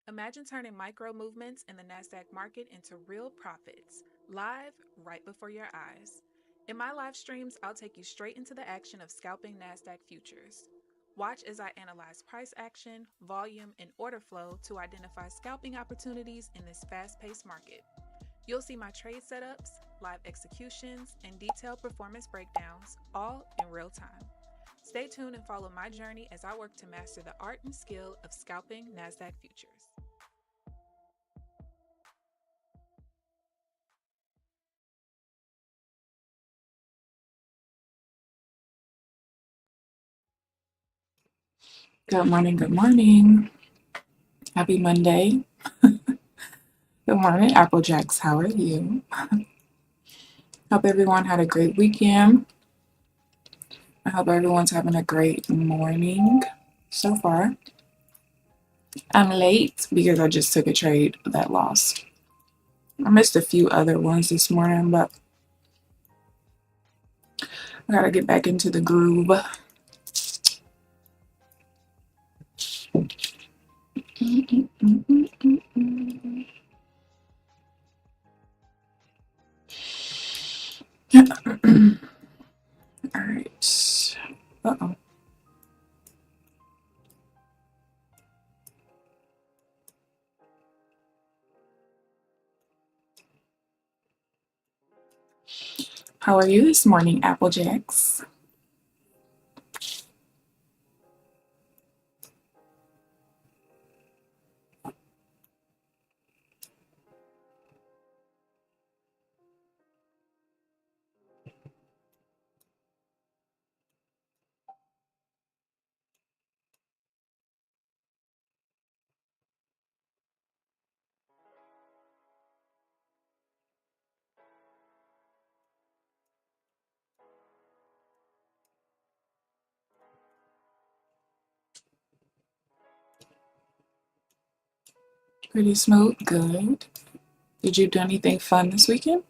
Imagine turning micro movements in the NASDAQ market into real profits, live right before your eyes. In my live streams, I'll take you straight into the action of scalping NASDAQ futures. Watch as I analyze price action, volume, and order flow to identify scalping opportunities in this fast paced market. You'll see my trade setups, live executions, and detailed performance breakdowns, all in real time. Stay tuned and follow my journey as I work to master the art and skill of scalping NASDAQ futures. Good morning, good morning. Happy Monday. Good morning, Applejacks. How are you? Hope everyone had a great weekend. I hope everyone's having a great morning so far. I'm late because I just took a trade that lost. I missed a few other ones this morning, but I gotta get back into the groove. All right. Uh-oh. How are you this morning, Applejacks? Pretty smooth. Good. Did you do anything fun this weekend?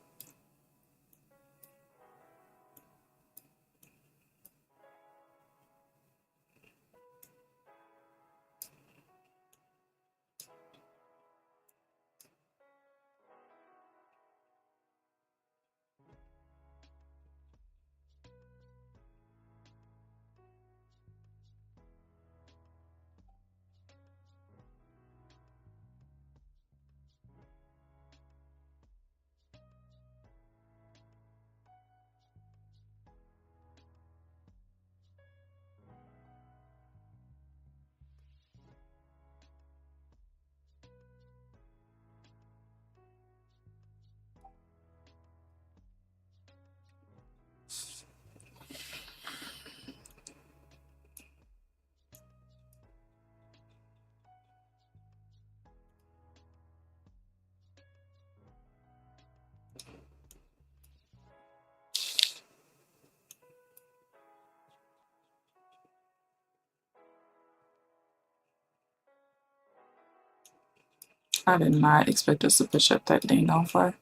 I did not expect us to push up that dang on far.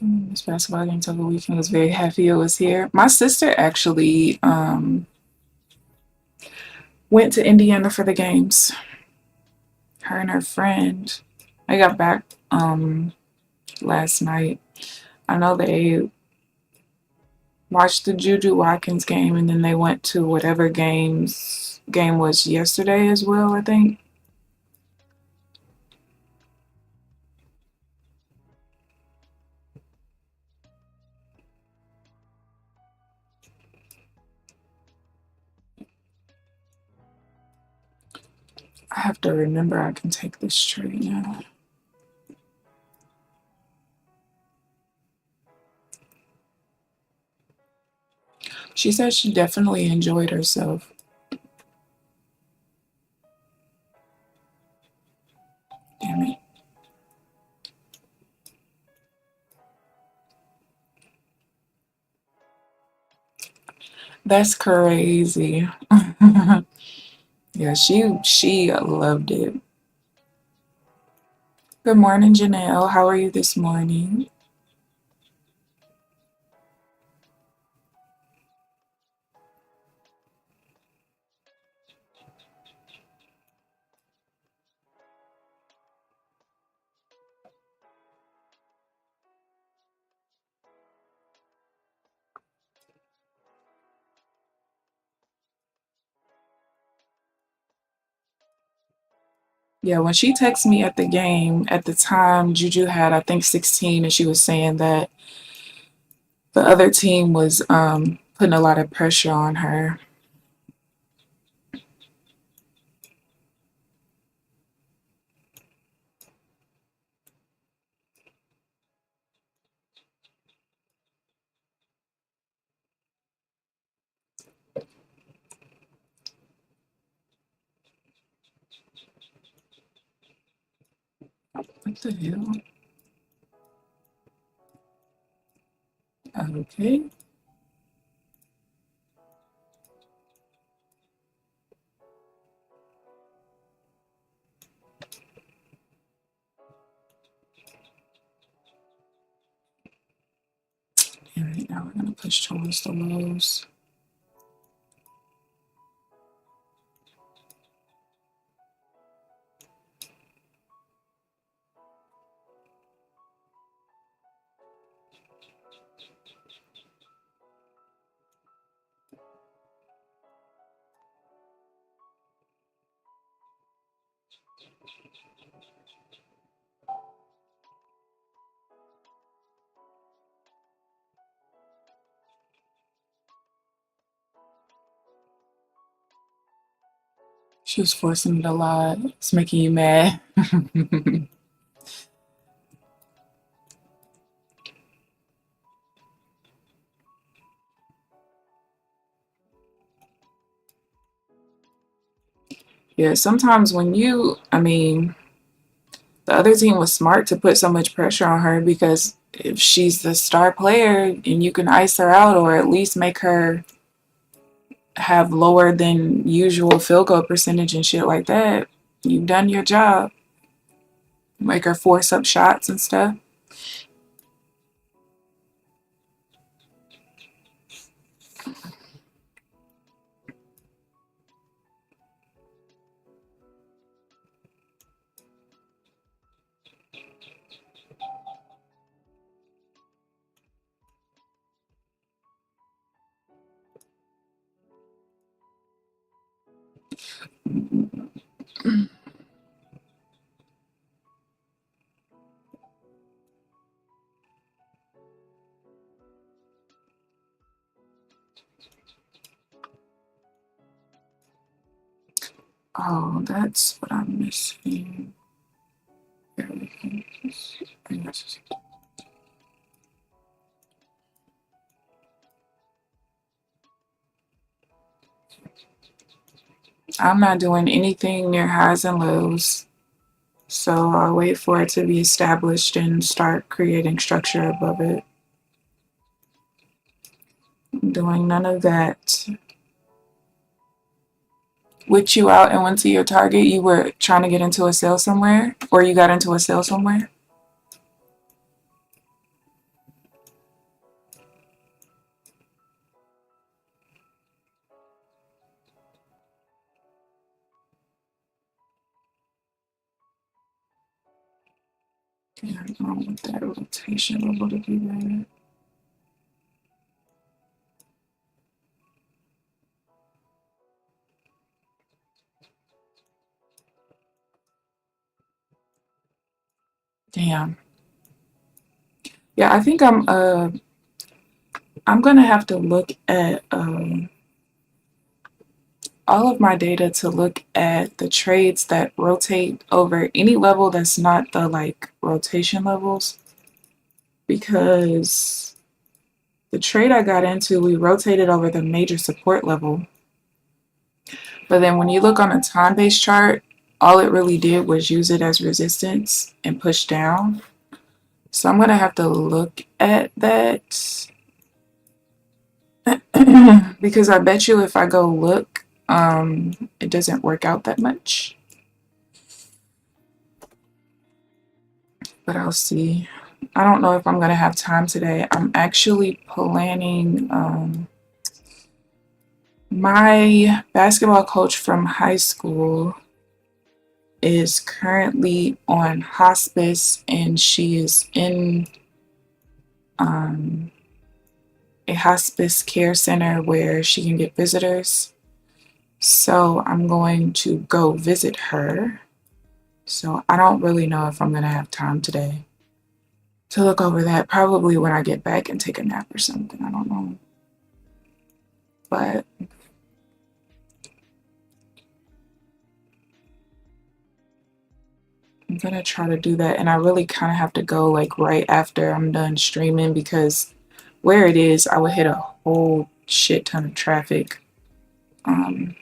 This basketball game over the weekend was very happy it was here. My sister actually went to Indiana for the games. Her and her friend. I got back last night. I know they watched the Juju Watkins game and then they went to whatever game was yesterday as well, I think. I have to remember I can take this trade now. She said she definitely enjoyed herself. Damn it. That's crazy. Yeah, she loved it. Good morning, Janelle. How are you this morning? Yeah, when she texted me at the game, at the time, Juju had, I think, 16, and she was saying that the other team was putting a lot of pressure on her. What the hell? Okay. All right, now we're going to push towards the lows. She was forcing it a lot. It's making you mad. Yeah, sometimes when the other team was smart to put so much pressure on her because if she's the star player and you can ice her out or at least make her have lower than usual field goal percentage and shit like that, you've done your job. Make her force up shots and stuff. Oh, that's what I'm missing. I'm not doing anything near highs and lows. So I'll wait for it to be established and start creating structure above it. I'm doing none of that. Which you out and went to your target? You were trying to get into a sale somewhere? Or you got into a sale somewhere? Yeah, I don't want that rotation level to be there. Damn. Yeah, I think I'm gonna have to look at all of my data to look at the trades that rotate over any level that's not the like rotation levels, because the trade I got into, we rotated over the major support level, but then when you look on a time-based chart, all it really did was use it as resistance and push down. So I'm gonna have to look at that because I bet you if I go look, it doesn't work out that much. but I'll see. I don't know if I'm gonna have time today. I'm actually planning, my basketball coach from high school is currently on hospice, and she is in a hospice care center where she can get visitors. So I'm going to go visit her. So I don't really know if I'm going to have time today to look over that. Probably when I get back and take a nap or something. I don't know. But I'm going to try to do that. And I really kind of have to go like right after I'm done streaming, because where it is, I would hit a whole shit ton of traffic on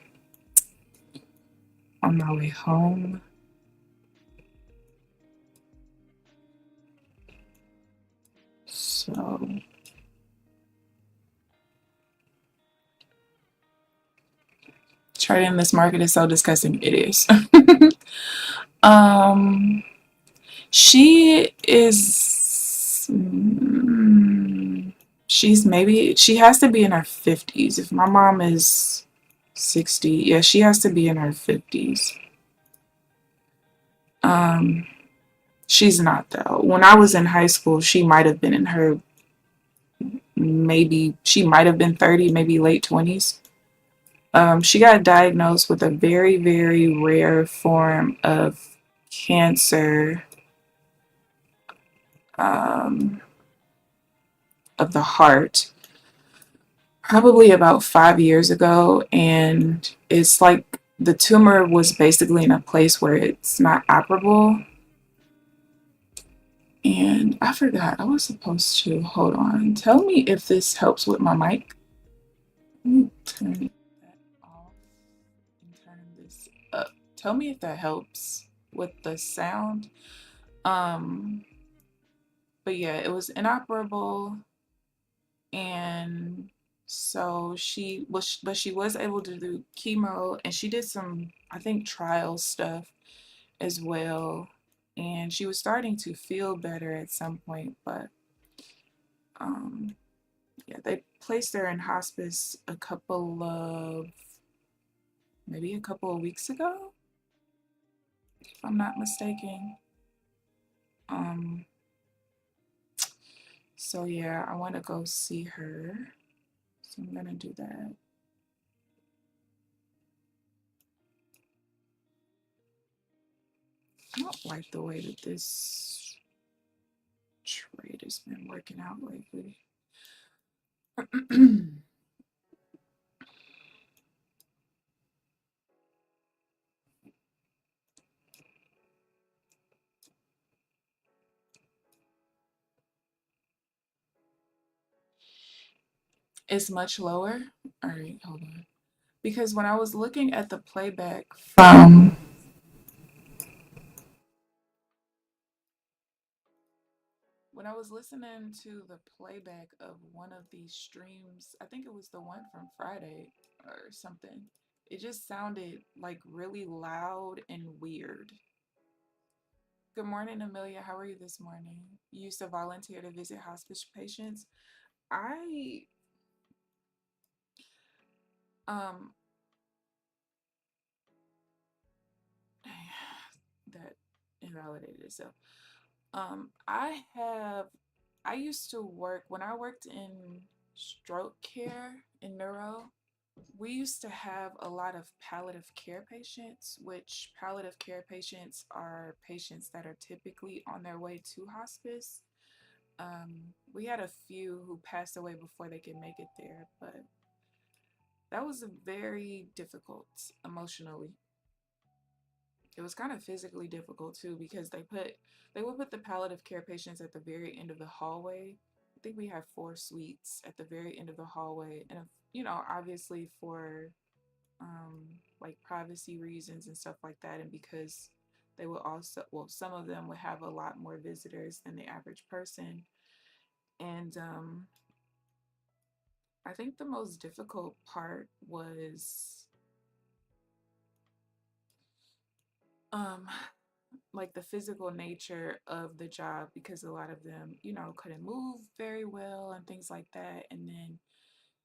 my way home. So trading in this market is so disgusting. It is. um She is, she has to be in her 50s. If my mom is 60, yeah, she has to be in her 50s. Um, she's not though. When I was in high school, she might have been in her, maybe she might have been 30, maybe late 20s. She got diagnosed with a very, very rare form of cancer, of the heart, probably about 5 years ago. And it's like the tumor was basically in a place where it's not operable. And I forgot, I was supposed to, hold on, tell me if this helps with my mic. Let me turn that off and turn this up. Tell me if that helps with the sound. Um, but yeah, it was inoperable, and so but she was able to do chemo, and she did some, I think, trial stuff as well, and she was starting to feel better at some point. But yeah, they placed her in hospice maybe a couple of weeks ago, if I'm not mistaken. um so yeah, I want to go see her, so I'm gonna do that. I don't like the way that this trade has been working out lately. It's much lower. All right, hold on. Because when I was looking at the playback from when I was listening to the playback of one of these streams, I think it was the one from Friday or something, it just sounded like really loud and weird. Good morning, Amelia. How are you this morning? You used to volunteer to visit hospice patients. I um that invalidated itself. I used to work, when I worked in stroke care in neuro, we used to have a lot of palliative care patients, which palliative care patients are patients that are typically on their way to hospice. We had a few who passed away before they could make it there, but that was very difficult emotionally. It was kind of physically difficult too, because they would put the palliative care patients at the very end of the hallway. I think we have 4 suites at the very end of the hallway, and obviously for like privacy reasons and stuff like that, and because they would also, well, some of them would have a lot more visitors than the average person. And I think the most difficult part was um like the physical nature of the job, because a lot of them, couldn't move very well and things like that. And then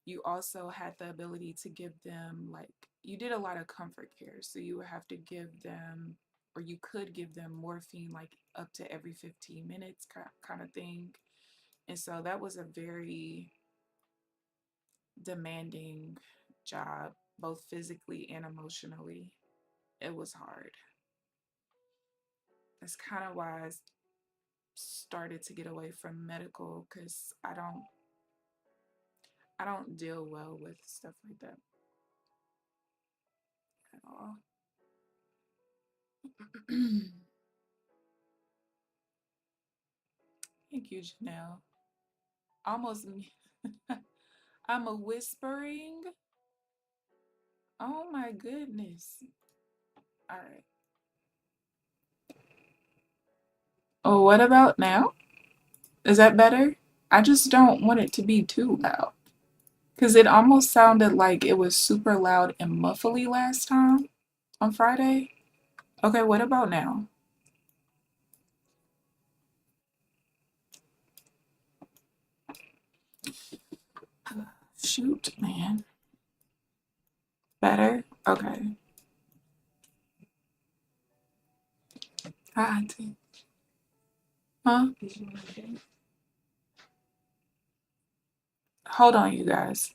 you also had the ability to give them, like, you did a lot of comfort care. So you would have to give them, or you could give them morphine like up to every 15 minutes kind of thing. And so that was a very demanding job, both physically and emotionally. It was hard. That's kind of why I started to get away from medical, because I don't deal well with stuff like that at all. Thank you, Janelle. Almost I'm a whispering. Oh my goodness. All right. Oh, what about now? Is that better? I just don't want it to be too loud. Because it almost sounded like it was super loud and muffly last time on Friday. Okay, what about now? Shoot, man. Better? Okay. Hi, Auntie. Huh? Hold on, you guys.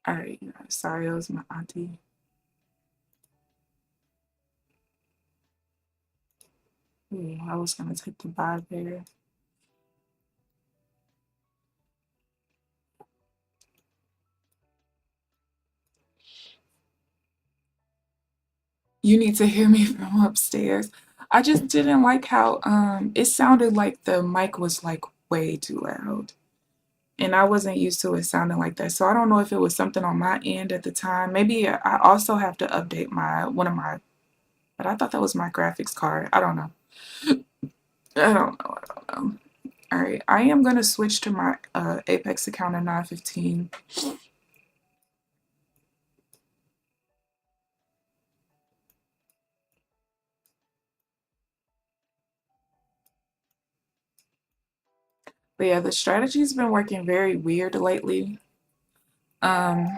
All right, you guys. Sorry, it was my auntie. Ooh, I was gonna take the vibe there. You need to hear me from upstairs. I just didn't like how it sounded like the mic was like way too loud. And I wasn't used to it sounding like that. So I don't know if it was something on my end at the time. Maybe I also have to update but I thought that was my graphics card. I don't know. I don't know. All right, I am gonna switch to my Apex account at 9:15. But yeah, the strategy's been working very weird lately. Um,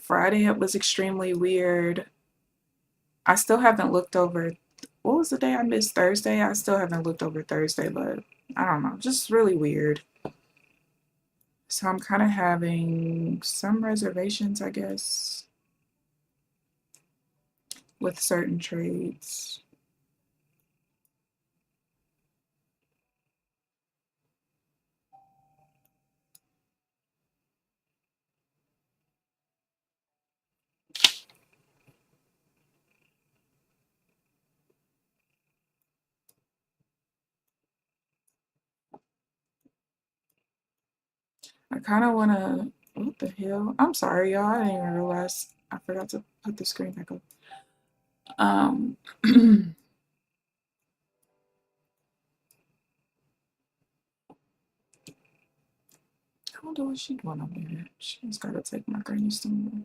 Friday it was extremely weird. I still haven't looked over, what was the day I missed? Thursday? I still haven't looked over Thursday, but I don't know, just really weird. So I'm kind of having some reservations, I guess, with certain trades. I kind of want to, what the hell? I'm sorry, y'all. I didn't even realize I forgot to put the screen back up. I wonder what she doing over here. She's got to take my granny somewhere.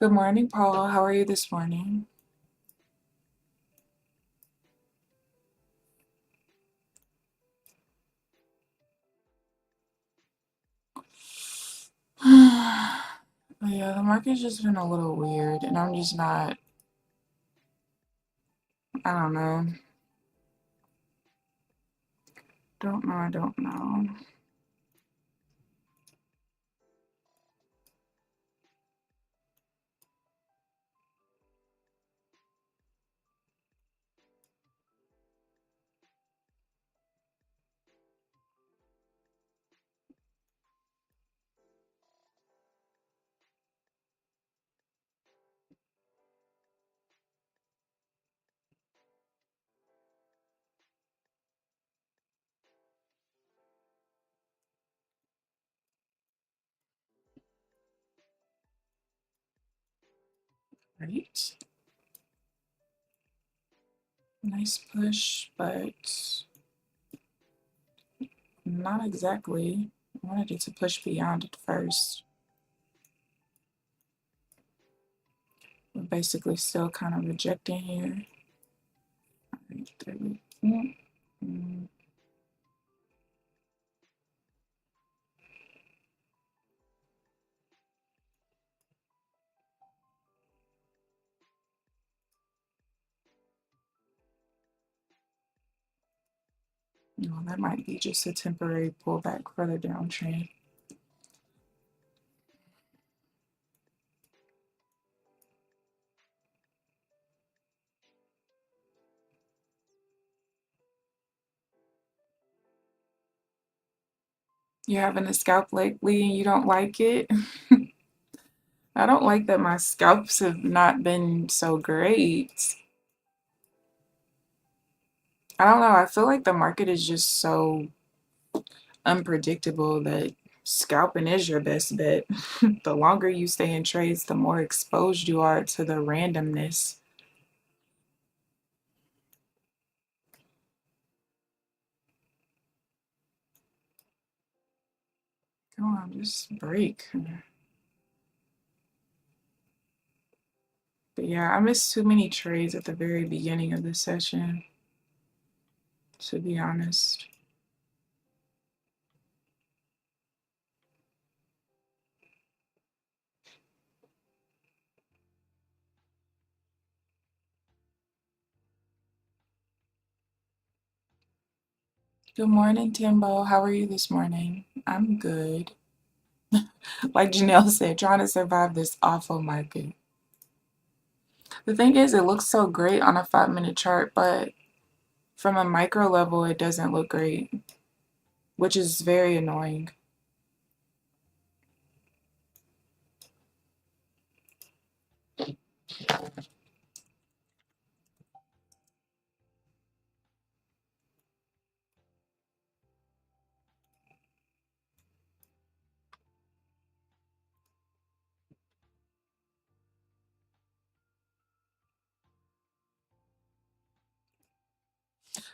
Good morning, Paul. How are you this morning? Yeah, the market's just been a little weird, and I'm just not, I don't know. I don't know. Right? Nice push, but not exactly. I wanted it to push beyond it first. We're basically still kind of rejecting here. Right, there we go. No, that might be just a temporary pullback further downtrend. You're having a scalp lately and you don't like it? I don't like that my scalps have not been so great. I don't know. I feel like the market is just so unpredictable that scalping is your best bet. The longer you stay in trades, the more exposed you are to the randomness. Come on, just break. But yeah, I missed too many trades at the very beginning of the session, to be honest. Good morning, Timbo. How are you this morning? I'm good. Like Janelle said, trying to survive this awful market. The thing is, it looks so great on a 5-minute chart, but from a micro level, it doesn't look great, which is very annoying.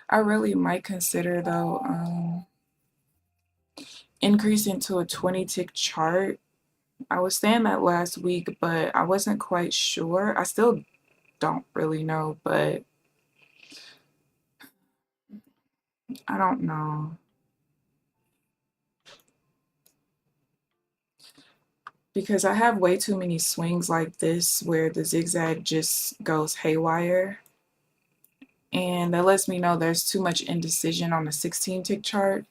I really might consider, though, increasing to a 20-tick chart. I was saying that last week, but I wasn't quite sure. I still don't really know, but I don't know. Because I have way too many swings like this where the zigzag just goes haywire. And that lets me know there's too much indecision on the 16-tick chart.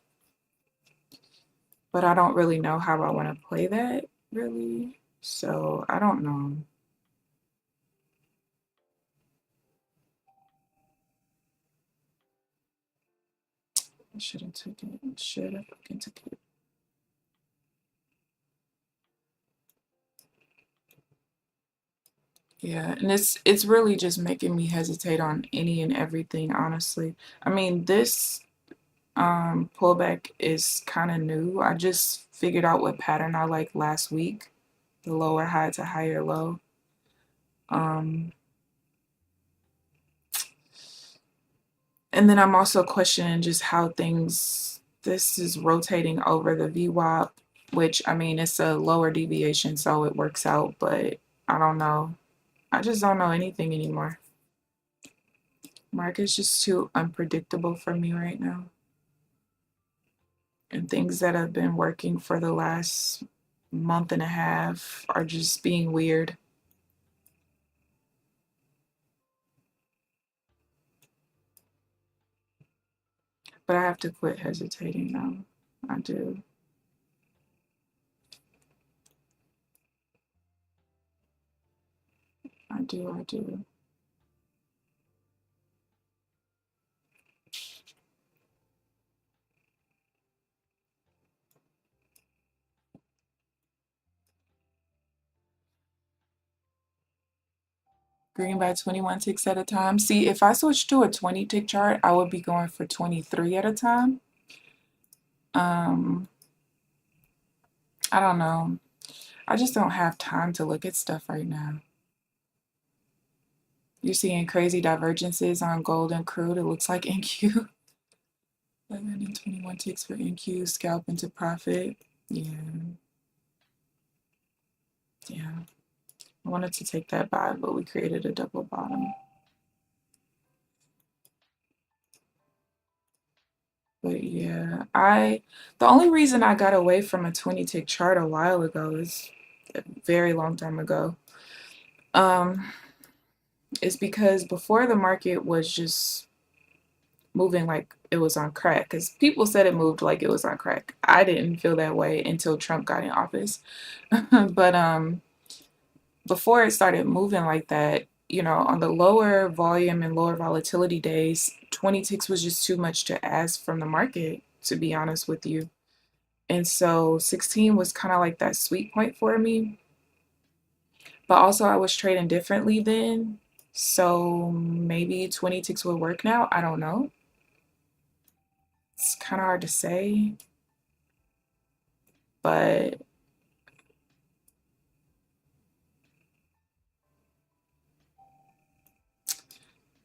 But I don't really know how I want to play that, really. So I don't know. I should have took it. Should have fucking took it. Yeah, and it's really just making me hesitate on any and everything, honestly. I mean, this pullback is kind of new. I just figured out what pattern I like last week, the lower high to higher low. And then I'm also questioning just how this is rotating over the VWAP, which I mean, it's a lower deviation, so it works out, but I don't know. I just don't know anything anymore. Market's just too unpredictable for me right now. And things that have been working for the last month and a half are just being weird. But I have to quit hesitating now. I do. I do. Green by 21 ticks at a time. See, if I switch to a 20 tick chart, I would be going for 23 at a time. I don't know. I just don't have time to look at stuff right now. You're seeing crazy divergences on gold and crude. It looks like NQ. 11 and 21 ticks for NQ. Scalp into profit. Yeah. Yeah. I wanted to take that buy, but we created a double bottom. But yeah, the only reason I got away from a 20 tick chart a while ago is a very long time ago. Is because before the market was just moving like it was on crack, because people said it moved like it was on crack. I didn't feel that way until Trump got in office. But before it started moving like that, on the lower volume and lower volatility days, 20 ticks was just too much to ask from the market, to be honest with you. And so 16 was kind of like that sweet point for me. But also I was trading differently then. So maybe 20 ticks will work now. I don't know. It's kind of hard to say. But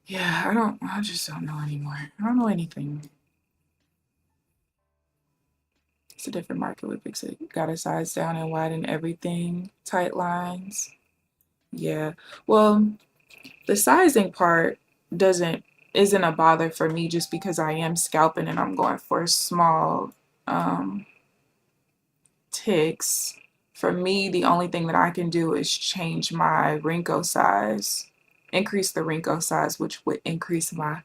yeah, I just don't know anymore. I don't know anything. It's a different market with Big. Got to size down and widen everything. Tight lines. Yeah. Well, the sizing part isn't a bother for me just because I am scalping and I'm going for small ticks. For me, the only thing that I can do is change my Renko size, increase the Renko size, which would increase my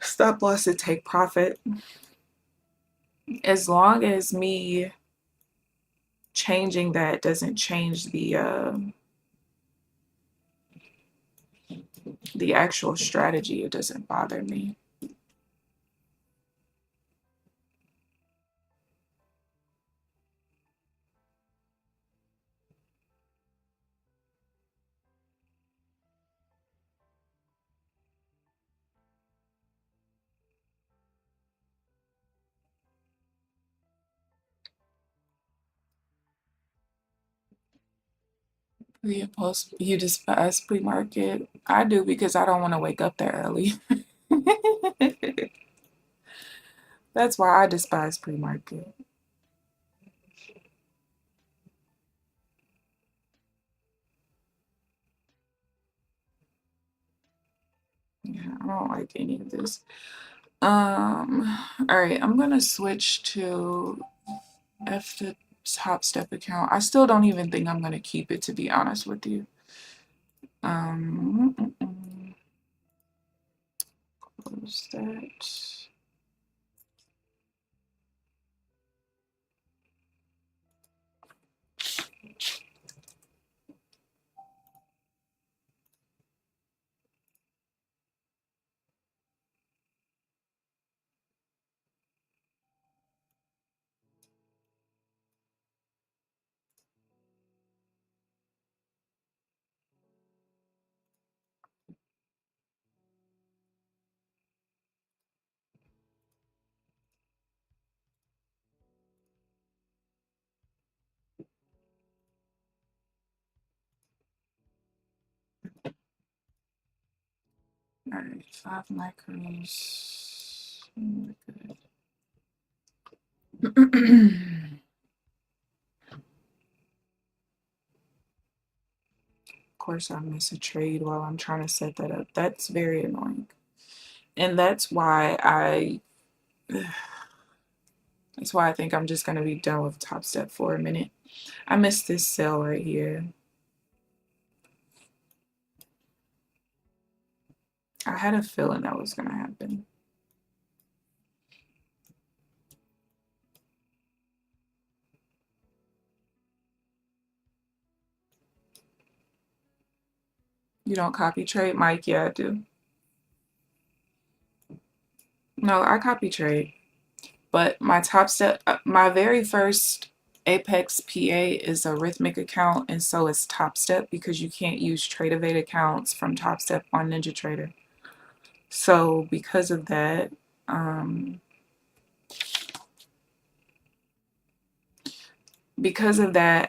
stop loss to take profit. As long as me changing that doesn't change the actual strategy, it doesn't bother me. You despise pre-market. I do because I don't want to wake up that early. That's why I despise pre-market. Yeah, I don't like any of this. All right, I'm gonna switch to the Top Step account. I still don't even think I'm gonna keep it, to be honest with you. Close that. All right, 5 micros. Good. course I miss a trade while I'm trying to set that up. That's very annoying. And that's why I think I'm just gonna be done with Top Step for a minute. I missed this sell right here. I had a feeling that was gonna happen. You don't copy trade, Mike? Yeah, I do. No, I copy trade. But my Top Step, my very first Apex PA is a Rhythmic account, and so is Top Step because you can't use Trade Evade accounts from Top Step on NinjaTrader. So because of that,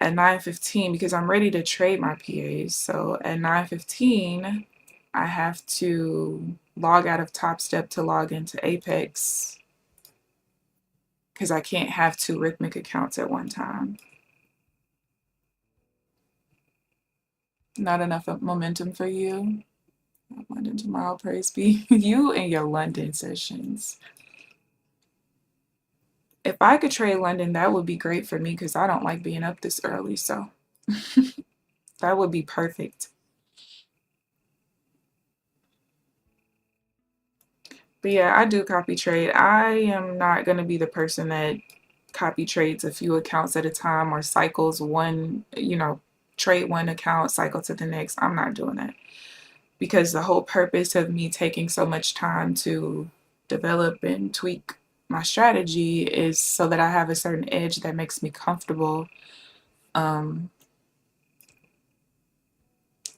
at 9:15, because I'm ready to trade my PAs, so at 9:15, I have to log out of Top Step to log into Apex because I can't have two Rhythmic accounts at one time. Not enough of momentum for you. London tomorrow, praise be. You and your London sessions. If I could trade London, that would be great for me because I don't like being up this early, so that would be perfect. But yeah, I do copy trade. I am not going to be the person that copy trades a few accounts at a time or cycles one, trade one account, cycle to the next. I'm not doing that because the whole purpose of me taking so much time to develop and tweak my strategy is so that I have a certain edge that makes me comfortable.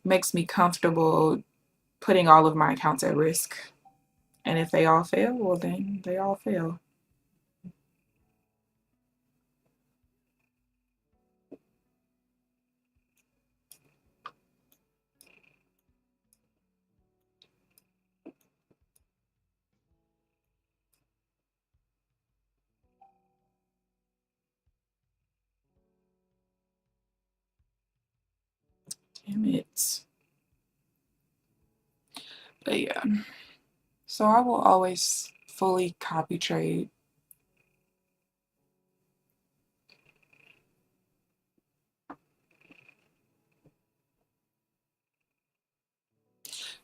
Makes me comfortable putting all of my accounts at risk. And if they all fail, well, then they all fail. Damn it. But yeah. So I will always fully copy trade.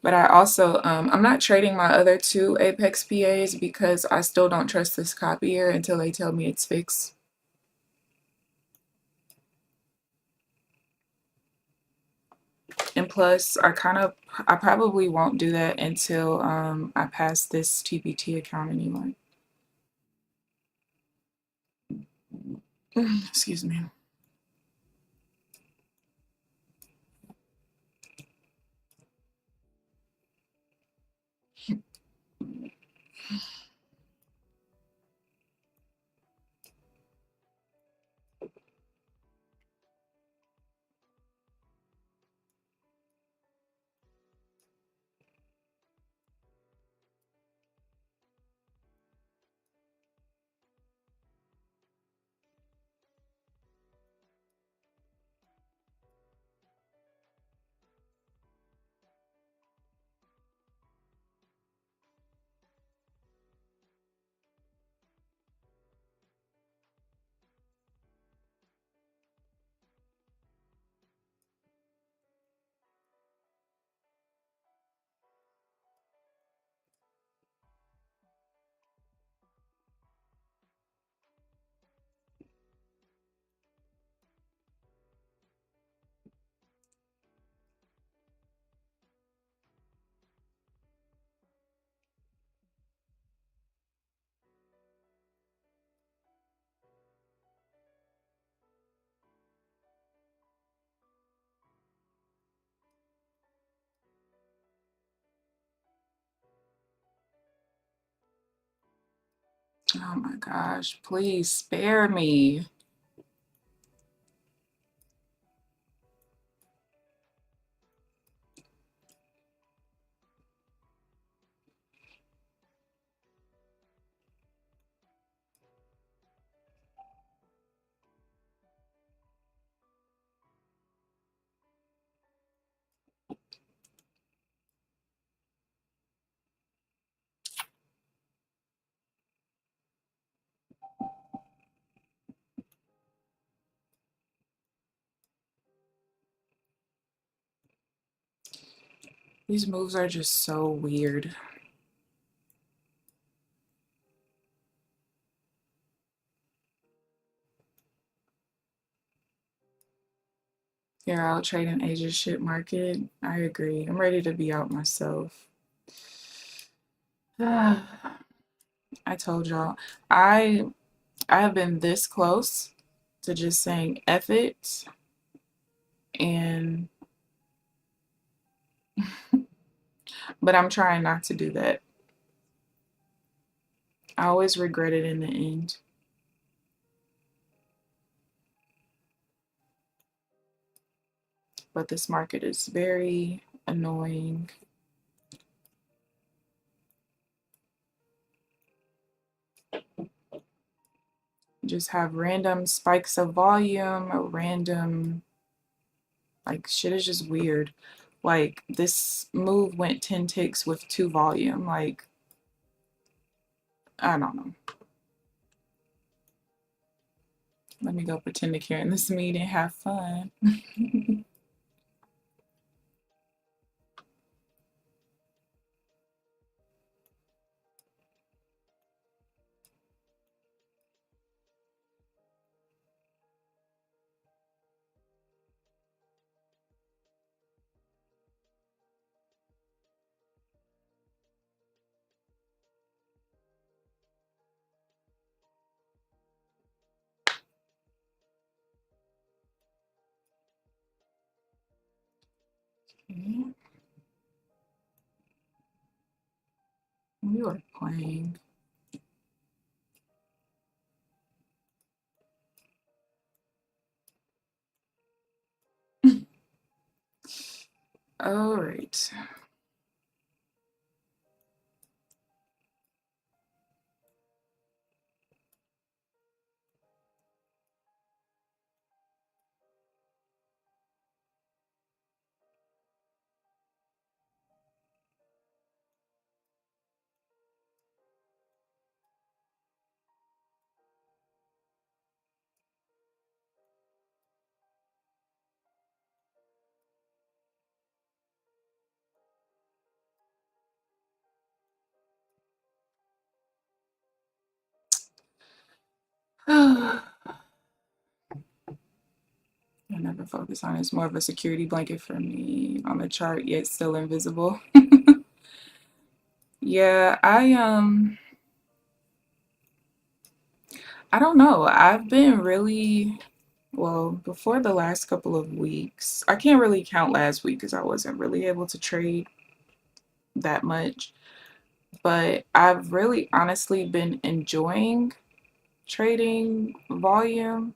But I also, I'm not trading my other two Apex PAs because I still don't trust this copier until they tell me it's fixed. And plus, I probably won't do that until I pass this TPT account anyway. Excuse me. Oh my gosh, please spare me. These moves are just so weird. Yeah, I'll trade in Asia's shit market. I agree. I'm ready to be out myself. I told y'all, I have been this close to just saying F it, and but I'm trying not to do that. I always regret it in the end. But this market is very annoying. Just have random spikes of volume, or random, like, shit is just weird. Like, this move went 10 ticks with 2 volume. Like, I don't know. Let me go pretend to care in this meeting and have fun. Okay. We are playing. All right. I never focus on it. It's more of a security blanket for me on the chart, yet still invisible. Yeah, I don't know. I've been really, well, before the last couple of weeks. I can't really count last week because I wasn't really able to trade that much. But I've really honestly been enjoying trading volume.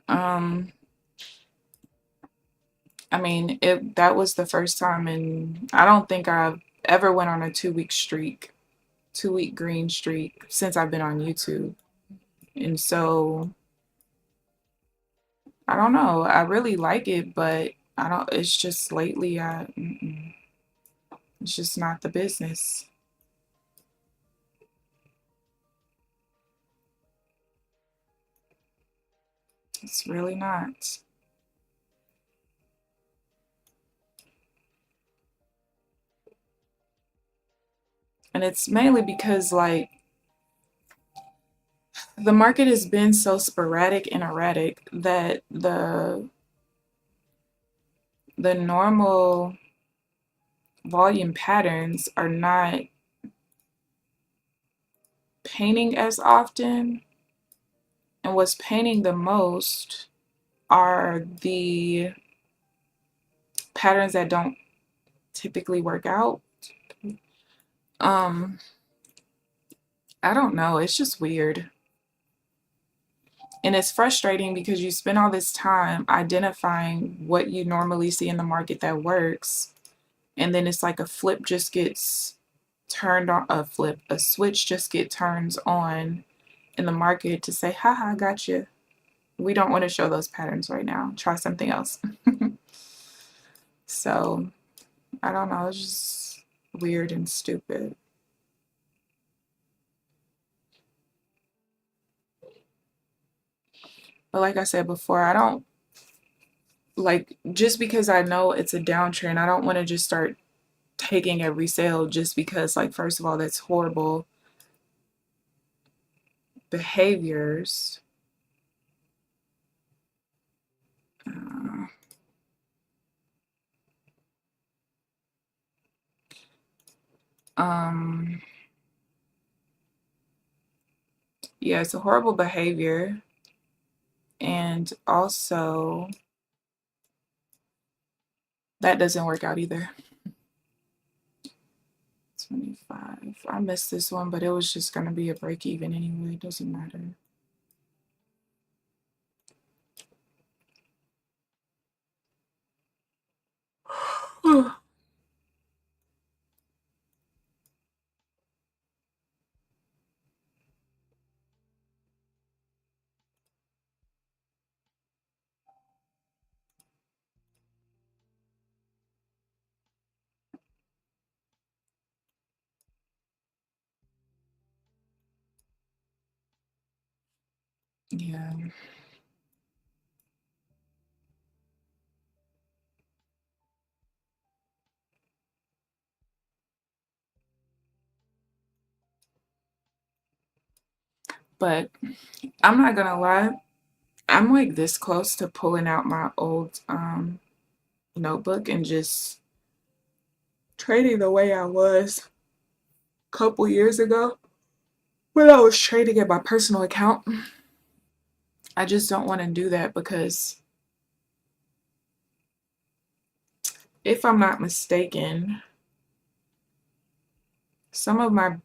Um, I mean, that was the first time, and I don't think I've ever went on a 2 week streak, 2 week green streak since I've been on YouTube. And so I don't know. I really like it, but I don't. It's just lately, it's just not the business. It's really not. And it's mainly because, like, the market has been so sporadic and erratic that the normal volume patterns are not painting as often. And what's painting the most are the patterns that don't typically work out. Um, I don't know. It's just weird. And it's frustrating because you spend all this time identifying what you normally see in the market that works. And then it's like a flip just gets turned on, a switch just get turns on in the market to say, haha, got you. We don't want to show those patterns right now. Try something else. So I don't know. It's just weird and stupid. But like I said before, I don't like, just because I know it's a downtrend, I don't want to just start taking every sale just because, like, first of all, that's horrible behaviors. Uh, um, yeah, it's a horrible behavior. And also, that doesn't work out either. 25. I missed this one, but it was just going to be a break even anyway. It doesn't matter. Yeah. But I'm not gonna lie, I'm like this close to pulling out my old notebook and just trading the way I was a couple years ago when I was trading at my personal account. I just don't want to do that because if I'm not mistaken, some of my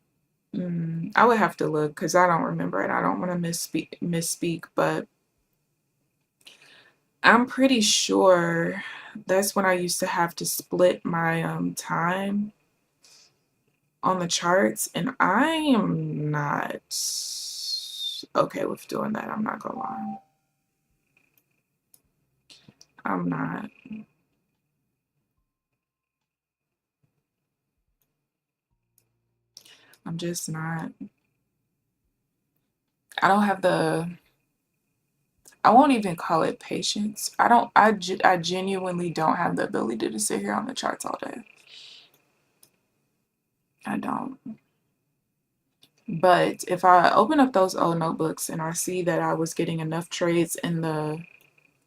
I would have to look because I don't remember it. I don't want to misspeak, but I'm pretty sure that's when I used to have to split my time on the charts, and I am not okay with doing that. I'm not gonna lie. I'm not. I'm just not. I don't have the, I won't even call it patience. I genuinely don't have the ability to sit here on the charts all day. I don't. But if I open up those old notebooks and I see that I was getting enough trades in the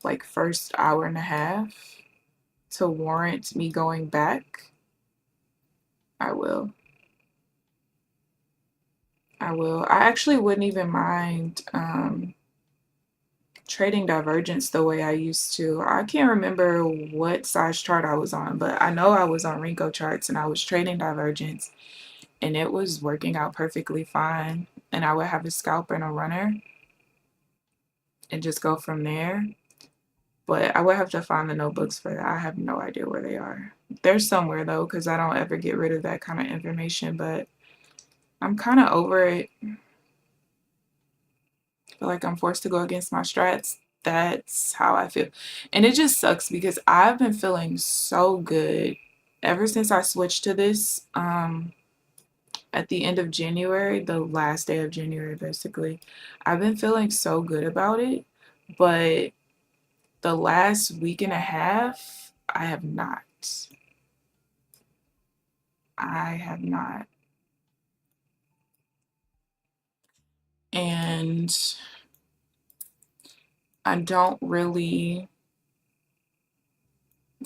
like first hour and a half to warrant me going back, I will. I will. I actually wouldn't even mind trading divergence the way I used to. I can't remember what size chart I was on, but I know I was on Renko charts and I was trading divergence and it was working out perfectly fine. And I would have a scalper and a runner and just go from there. But I would have to find the notebooks for that. I have no idea where they are. They're somewhere though, because I don't ever get rid of that kind of information, but I'm kind of over it. Feel like I'm forced to go against my strats. That's how I feel. And it just sucks because I've been feeling so good ever since I switched to this at the end of January, the last day of January basically. I've been feeling so good about it, but the last week and a half I have not. I have not. And I don't really,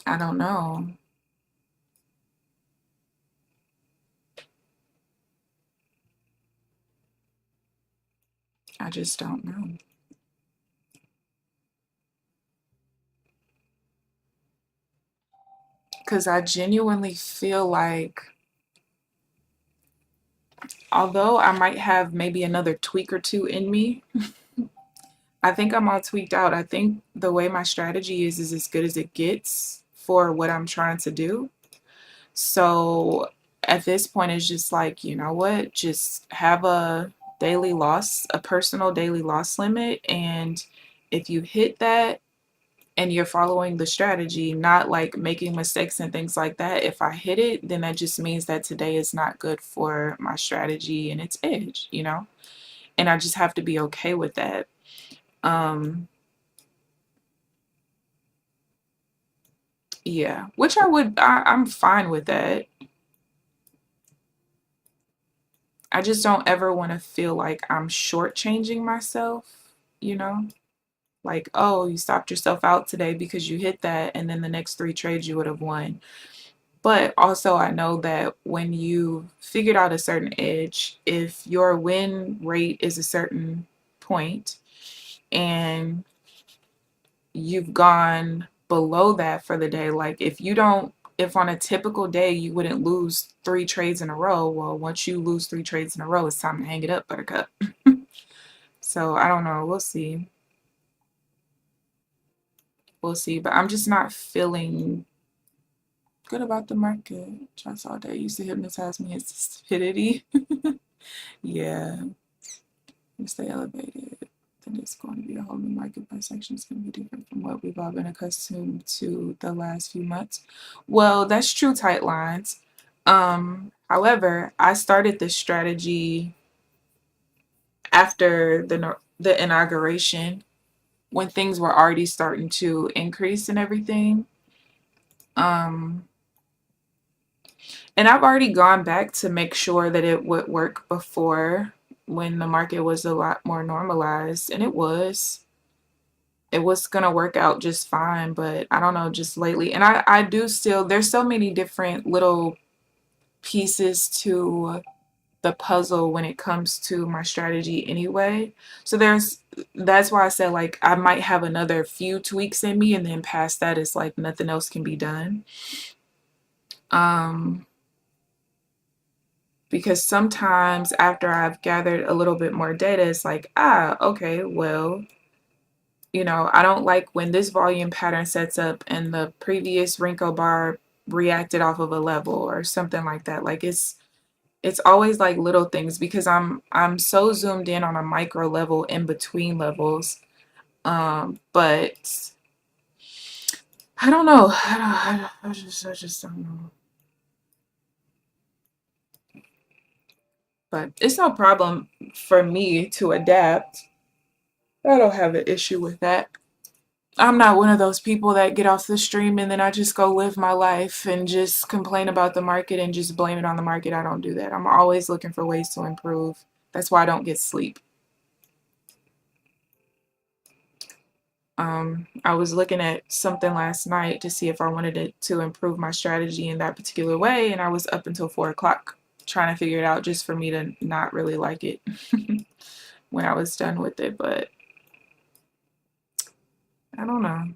I don't know. I just don't know. Because I genuinely feel like, although I might have maybe another tweak or two in me, I think I'm all tweaked out. I think the way my strategy is as good as it gets for what I'm trying to do. So at this point, it's just like, you know what? Just have a daily loss, a personal daily loss limit. And if you hit that, and you're following the strategy, not like making mistakes and things like that. If I hit it, then that just means that today is not good for my strategy and its edge, you know? And I just have to be okay with that. Um, Yeah, which I'm fine with that. I just don't ever want to feel like I'm shortchanging myself, you know? Like, oh, you stopped yourself out today because you hit that, and then the next 3 trades you would have won. But also, I know that when you figured out a certain edge, if your win rate is a certain point and you've gone below that for the day, like if on a typical day you wouldn't lose 3 trades in a row, well, once you lose 3 trades in a row, it's time to hang it up, buttercup. So I don't know. We'll see. We'll see. But I'm just not feeling good about the market. Just all day used to hypnotize me. It's stupidity. Yeah. We stay elevated. Then it's going to be a whole new market price action. It's going to be different from what we've all been accustomed to the last few months. Well, that's true, tight lines. However, I started this strategy after the inauguration when things were already starting to increase and everything. And I've already gone back to make sure that it would work before when the market was a lot more normalized, and it was. It was gonna work out just fine, but I don't know, just lately. And I do still, there's so many different little pieces to the puzzle when it comes to my strategy anyway. So that's why I said like I might have another few tweaks in me, and then past that it's like nothing else can be done. Because sometimes after I've gathered a little bit more data, it's like, okay, well, I don't like when this volume pattern sets up and the previous Renko bar reacted off of a level or something like that. Like it's always like little things because I'm so zoomed in on a micro level in between levels. But I don't know. I just don't know. But it's no problem for me to adapt. I don't have an issue with that. I'm not one of those people that get off the stream and then I just go live my life and just complain about the market and just blame it on the market. I don't do that. I'm always looking for ways to improve. That's why I don't get sleep. I was looking at something last night to see if I wanted to improve my strategy in that particular way, and I was up until 4 o'clock trying to figure it out just for me to not really like it when I was done with it. But I don't know.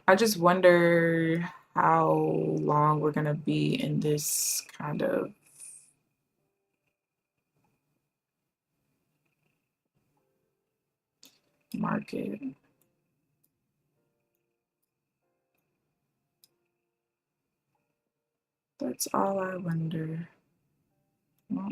I just wonder how long we're going to be in this kind of market. That's all I wonder. Well,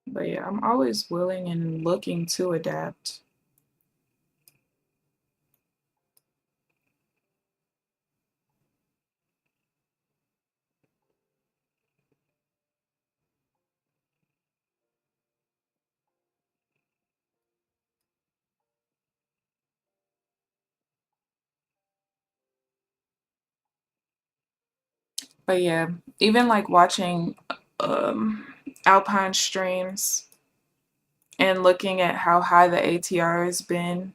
but yeah, I'm always willing and looking to adapt. But yeah, even like watching Alpine streams and looking at how high the ATR has been.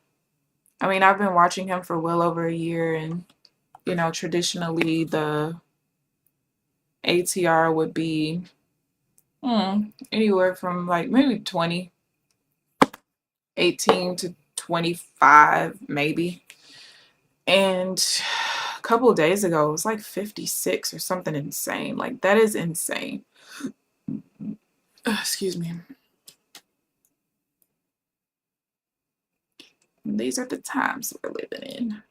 I mean, I've been watching him for well over a year, and traditionally the ATR would be anywhere from like maybe 20, 18 to 25, maybe. And a couple of days ago, it was like 56 or something insane. Like, that is insane. Excuse me. These are the times we're living in.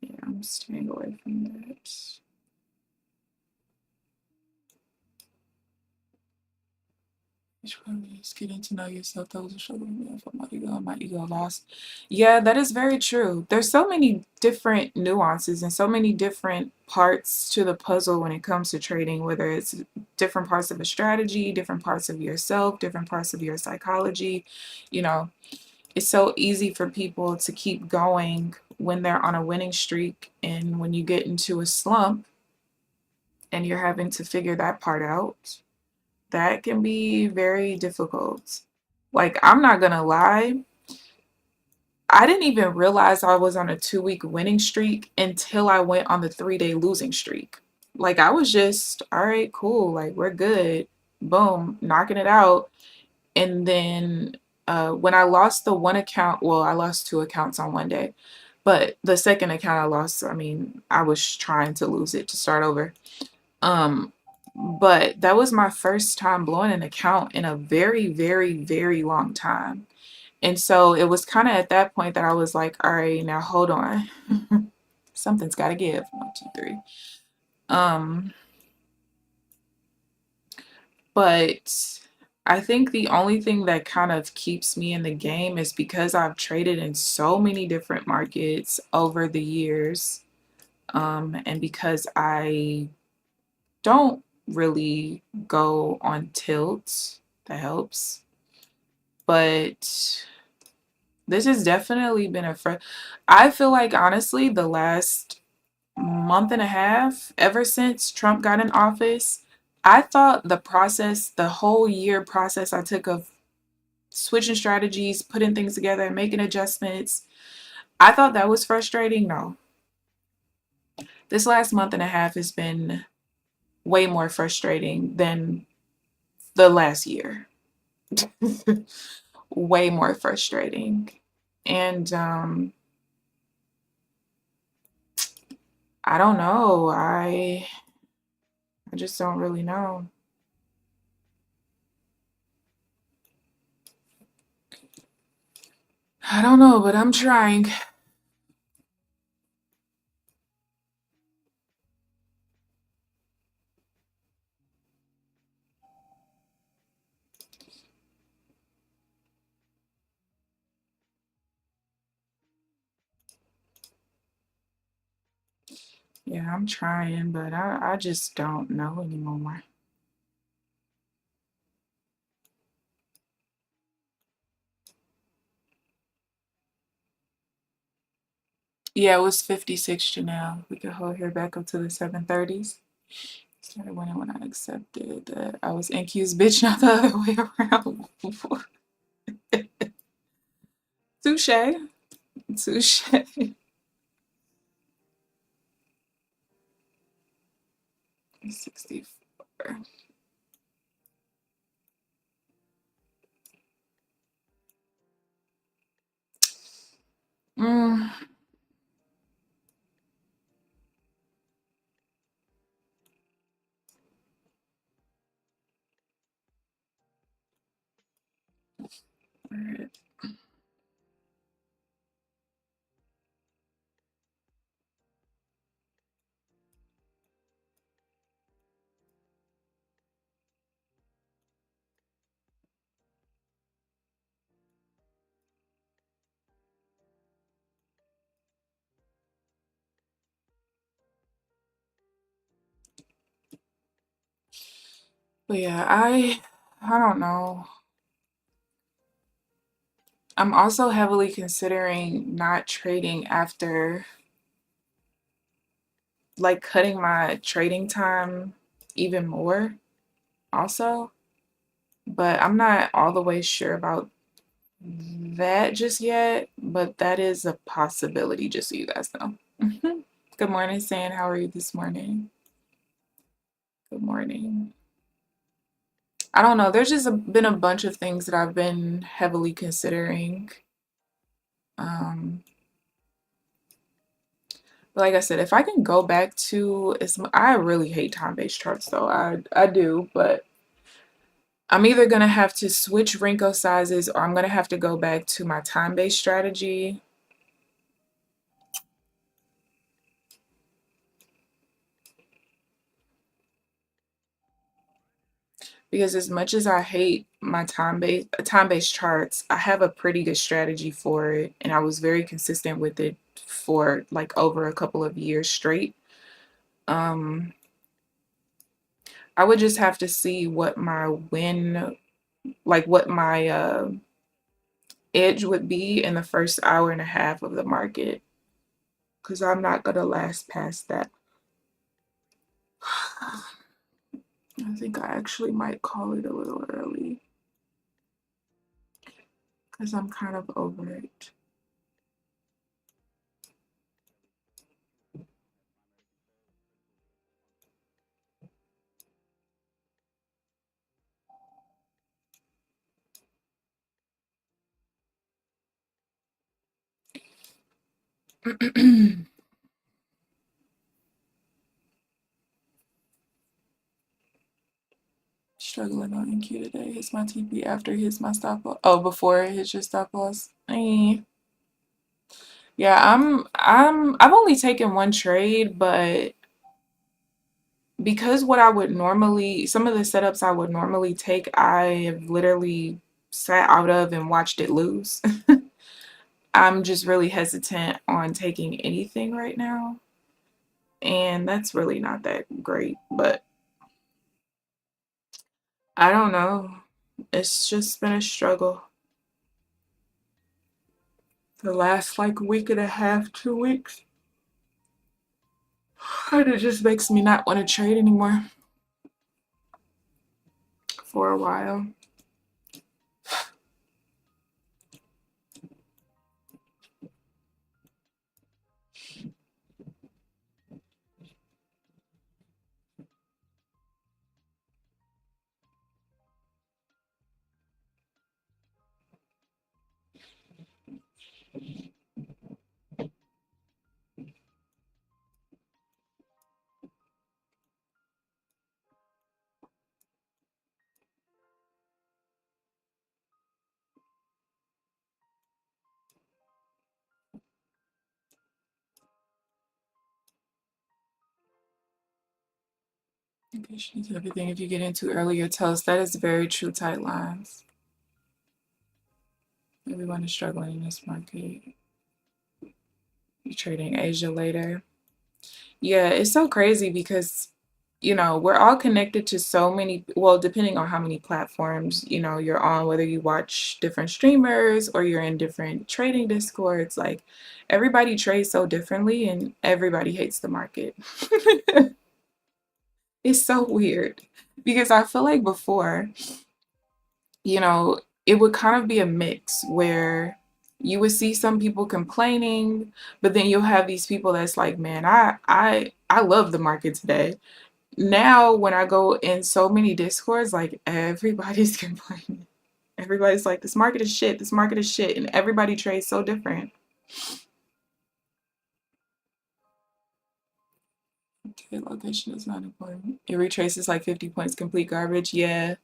Yeah. I'm staying away from that. Which one is getting to know yourself? Those are struggling with my ego lost. Yeah, that is very true. There's so many different nuances and so many different parts to the puzzle when it comes to trading, whether it's different parts of a strategy, different parts of yourself, different parts of your psychology. You know, it's so easy for people to keep going when they're on a winning streak, and when you get into a slump and you're having to figure that part out, that can be very difficult. Like, I'm not gonna lie, I didn't even realize I was on a 2 week winning streak until I went on the 3 day losing streak. Like, I was just, all right, cool, like, we're good. Boom, knocking it out. And then when I lost the one account, well, I lost two accounts on one day, but the second account I lost, I mean, I was trying to lose it to start over. Um, but that was my first time blowing an account in a very, very, very long time. And so it was kind of at that point that I was like, all right, now hold on. Something's got to give. 1, 2, 3. Um, but I think the only thing that kind of keeps me in the game is because I've traded in so many different markets over the years. And because I don't really go on tilt, that helps. But this has definitely been I feel like, honestly, the last month and a half, ever since Trump got in office, I thought the whole year process I took of switching strategies, putting things together, making adjustments, I thought that was frustrating. No. This last month and a half has been way more frustrating than the last year. Way more frustrating. And I don't know. I just don't really know. I don't know, but I'm trying. Yeah, I'm trying, but I just don't know anymore. Yeah, it was 56 Janelle. We could hold her back up to the 730s. Started winning when I accepted that I was NQ's bitch, not the other way around. Touche. Touche. 64. Mm. All right. But yeah, I don't know. I'm also heavily considering not trading after, like, cutting my trading time even more also. But I'm not all the way sure about that just yet, but that is a possibility, just so you guys know. Good morning, San. How are you this morning? Good morning. I don't know. There's just been a bunch of things that I've been heavily considering. Um, but like I said, if I can go back to, I really hate time-based charts though. I do, but I'm either gonna have to switch Renko sizes, or I'm gonna have to go back to my time-based strategy. because as much as I hate my time-based charts, I have a pretty good strategy for it, and I was very consistent with it for like over a couple of years straight. Um, I would just have to see what my what my edge would be in the first hour and a half of the market, because I'm not gonna last past that. I think I actually might call it a little early because I'm kind of over it. Struggling on NQ today. Hits my TP after hits my stop loss. Oh, before it hits your stop loss. Yeah, I've only taken one trade, but because what I would normally, some of the setups I would normally take, I have literally sat out of and watched it lose. I'm just really hesitant on taking anything right now. And that's really not that great, but I don't know. It's just been a struggle the last like week and a half, 2 weeks. And it just makes me not want to trade anymore for a while. Impatience is everything. If you get into earlier toast, that is very true. Tight lines. Everyone is struggling in this market. You're trading Asia later. Yeah, it's so crazy because, we're all connected to so many, well, depending on how many platforms, you're on, whether you watch different streamers or you're in different trading discords, like everybody trades so differently and everybody hates the market. It's so weird because I feel like before, you know, it would kind of be a mix where you would see some people complaining, but then you'll have these people that's like, man, I love the market today. Now when I go in so many discords, like everybody's complaining. Everybody's like, this market is shit, this market is shit, and everybody trades so different. Okay, location is not important. It retraces like 50 points, complete garbage. Yeah.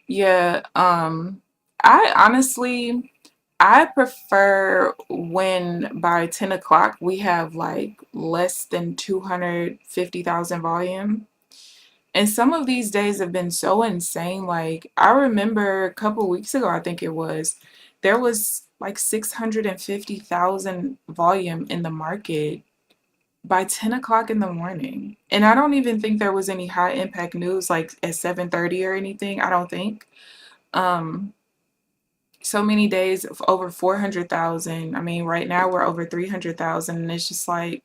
Yeah, I honestly, I prefer when by 10 o'clock we have like less than 250,000 volume. And some of these days have been so insane. Like, I remember a couple weeks ago, I think it was, there was like 650,000 volume in the market by 10 o'clock in the morning. And I don't even think there was any high impact news like at 7:30 or anything. I don't think. Um, so many days of over 400,000. I mean, right now we're over 300,000, and it's just like,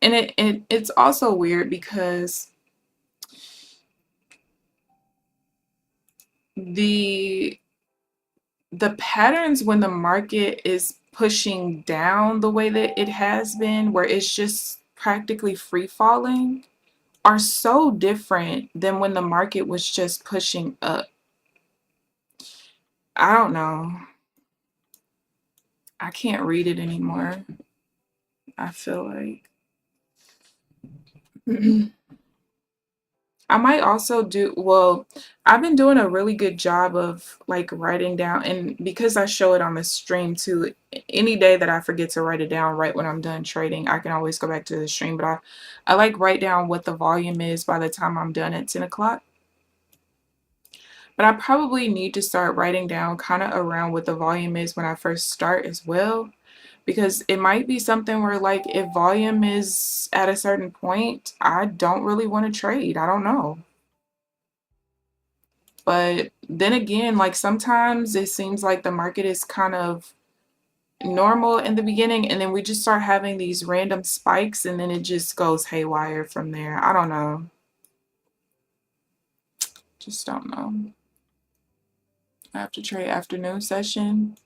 and it's also weird because the the patterns when the market is pushing down the way that it has been, where it's just practically free falling, are so different than when the market was just pushing up. I don't know. I can't read it anymore. I feel like I might also well, I've been doing a really good job of like writing down, and because I show it on the stream too, any day that I forget to write it down right when I'm done trading, I can always go back to the stream. But I like write down what the volume is by the time I'm done at 10 o'clock. But I probably need to start writing down kind of around what the volume is when I first start as well. Because it might be something where, like, if volume is at a certain point, I don't really want to trade. I don't know. But then again, like, sometimes it seems like the market is kind of normal in the beginning, and then we just start having these random spikes, and then it just goes haywire from there. I don't know. Just don't know. I have to trade afternoon session.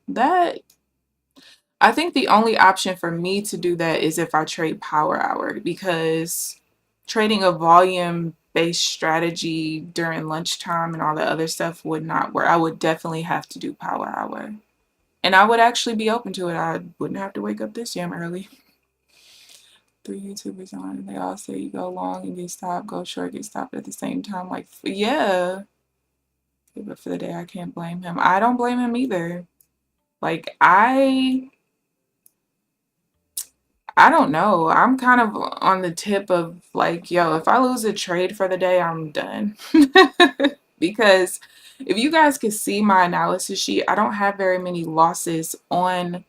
I think the only option for me to do that is if I trade power hour, because trading a volume based strategy during lunchtime and all the other stuff would not work. I would definitely have to do power hour. And I would actually be open to it. I wouldn't have to wake up this damn early. 3 YouTubers on, and they all say you go long and get stopped, go short, get stopped at the same time. Like, yeah. But for the day, I can't blame him. I don't blame him either. Like, I don't know. I'm kind of on the tip of like, yo, if I lose a trade for the day, I'm done. Because if you guys could see my analysis sheet, I don't have very many losses on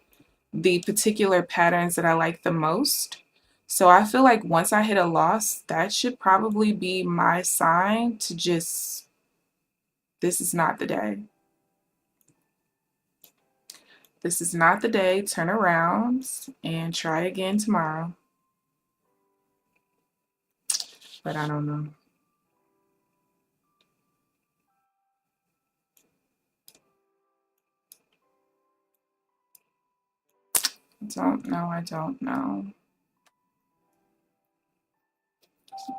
the particular patterns that I like the most. So I feel like once I hit a loss, that should probably be my sign to just, this is not the day. This is not the day. Turn around and try again tomorrow. But I don't know. I don't know.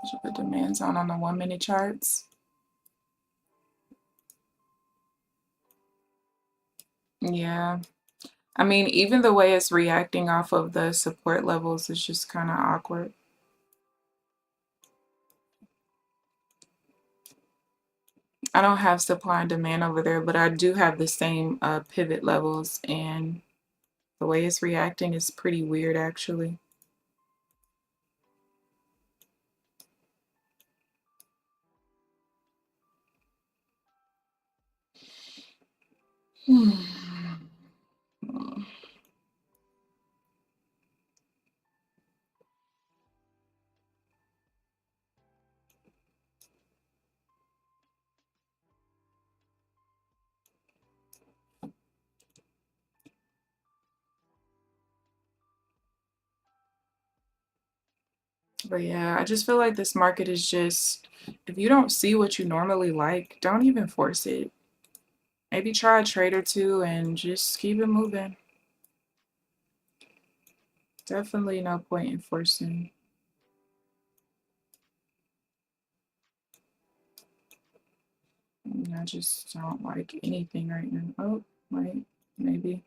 Should put demands on the 1 minute charts. Yeah. I mean, even the way it's reacting off of the support levels is just kind of awkward. I don't have supply and demand over there, but I do have the same pivot levels, and the way it's reacting is pretty weird, actually. But yeah, I just feel like this market is just, if you don't see what you normally like, don't even force it. Maybe try a trade or two and just keep it moving. Definitely no point in forcing. I just don't like anything right now. Oh, wait, maybe.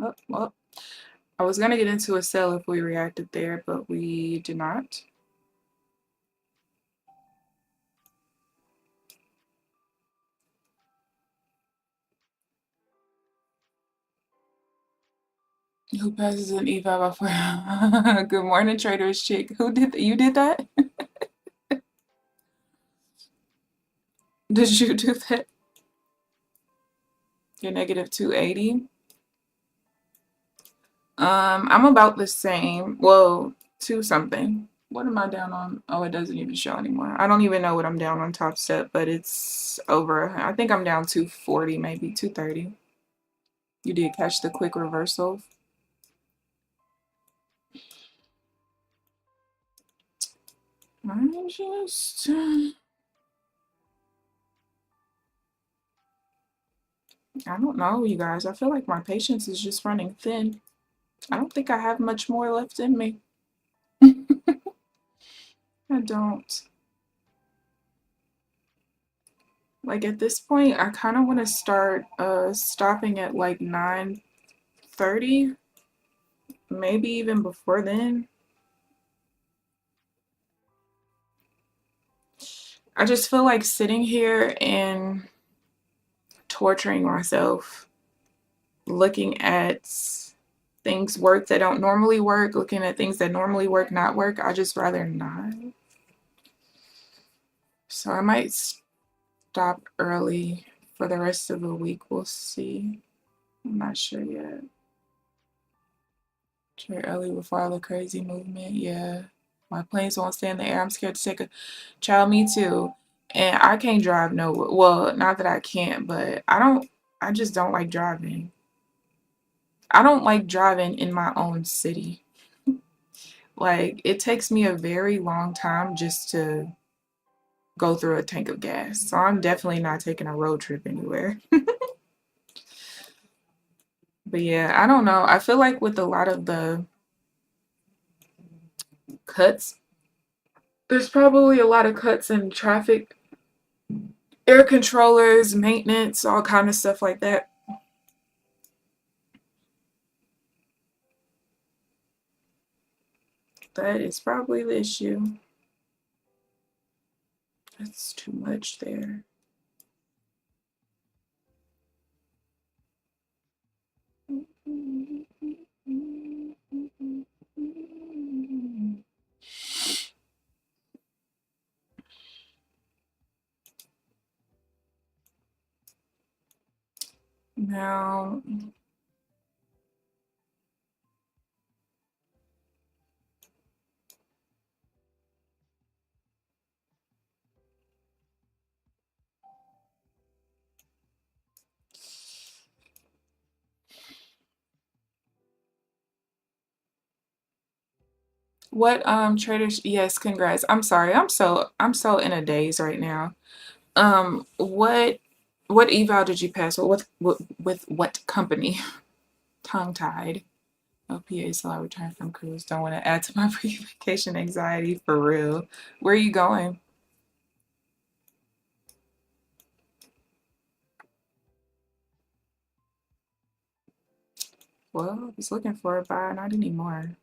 Oh, well, I was going to get into a sell if we reacted there, but we did not. Who passes an eval before? Good morning, Trader's Chick. Who did that? You did that? Did you do that? You're negative 280. I'm about the same. Well, 2 something. What am I down on? Oh, it doesn't even show anymore. I don't even know what I'm down on Top Step, but it's over. I think I'm down 240, maybe 230. You did catch the quick reversal. I don't know, you guys. I feel like my patience is just running thin. I don't think I have much more left in me. I don't. Like, at this point, I kind of want to start stopping at like 9:30, maybe even before then. I just feel like sitting here and torturing myself, looking at things work that don't normally work, looking at things that normally work, not work. I just rather not. So I might stop early for the rest of the week. We'll see. I'm not sure yet. Trade early before all the crazy movement. Yeah. My planes won't stay in the air. I'm scared to take a child. Me too. And I can't drive nowhere. Well, not that I can't, but I just don't like driving. I don't like driving in my own city. Like, it takes me a very long time just to go through a tank of gas. So I'm definitely not taking a road trip anywhere. But yeah, I don't know. I feel like with a lot of the cuts, there's probably a lot of cuts in traffic, air controllers, maintenance, all kind of stuff like that. That is probably the issue. That's too much there. Now, what traders? Yes, congrats. I'm sorry. I'm so in a daze right now. What eval did you pass? With what company? Tongue tied. OPA till I return from cruise. Don't want to add to my pre-vacation anxiety for real. Where are you going? Well, I was looking for a buy, not anymore.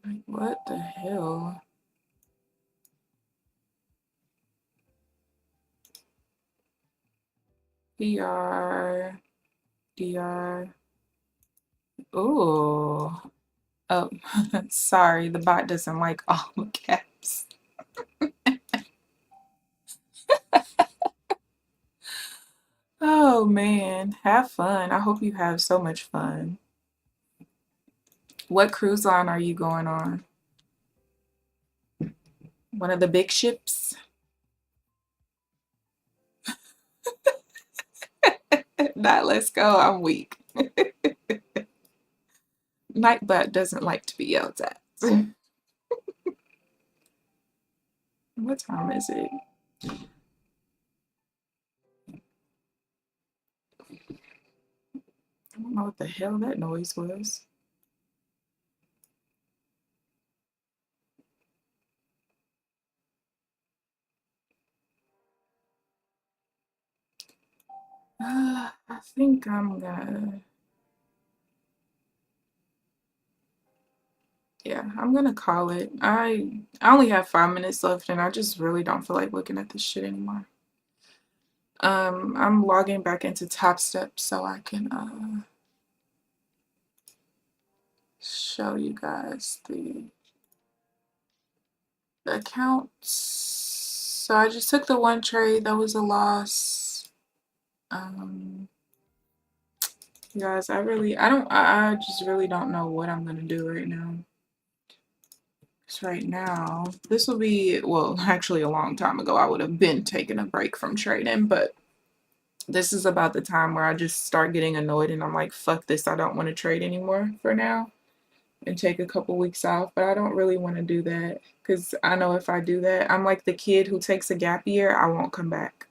Like, what the hell? DR, DR. Ooh. Oh, sorry, the bot doesn't like all the caps. Oh man, have fun. I hope you have so much fun. What cruise line are you going on? One of the big ships? Not let's go. I'm weak. Nightbot doesn't like to be yelled at. What time is it? I don't know what the hell that noise was. I think I'm gonna, yeah, I'm gonna call it. I only have 5 minutes left and I just really don't feel like looking at this shit anymore. I'm logging back into Top Step so I can show you guys the accounts. So I just took the one trade that was a loss. You guys, I just really don't know what I'm gonna do right now. Because right now, this will be, well, actually a long time ago, I would have been taking a break from trading, but this is about the time where I just start getting annoyed and I'm like, fuck this, I don't want to trade anymore for now and take a couple weeks off. But I don't really want to do that because I know if I do that, I'm like the kid who takes a gap year, I won't come back.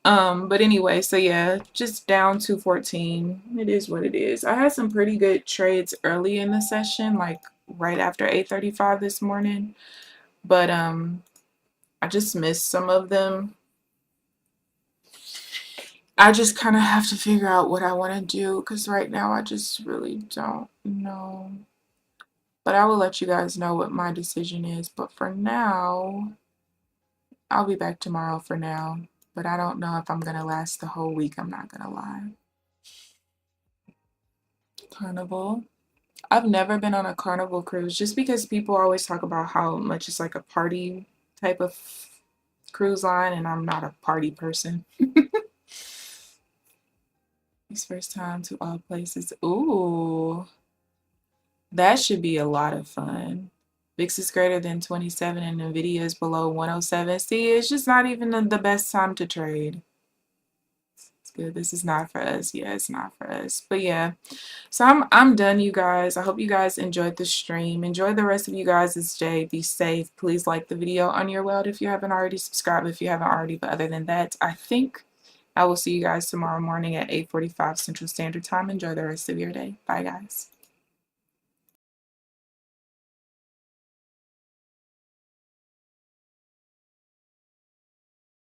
But anyway, so yeah, just down 214. It is what it is. I had some pretty good trades early in the session, like right after 8:35 this morning. But I just missed some of them. I just kind of have to figure out what I want to do because right now I just really don't know. But I will let you guys know what my decision is. But for now, I'll be back tomorrow for now. But I don't know if I'm going to last the whole week. I'm not going to lie. Carnival. I've never been on a Carnival cruise just because people always talk about how much it's like a party type of cruise line, and I'm not a party person. It's first time to all places. Ooh, that should be a lot of fun. VIX is greater than 27 and NVIDIA is below 107. See, it's just not even the best time to trade. It's good. This is not for us. Yeah, it's not for us. But yeah, so I'm done, you guys. I hope you guys enjoyed the stream. Enjoy the rest of you guys' day. Be safe. Please like the video on your way out if you haven't already. Subscribe if you haven't already. But other than that, I think I will see you guys tomorrow morning at 8:45 Central Standard Time. Enjoy the rest of your day. Bye, guys.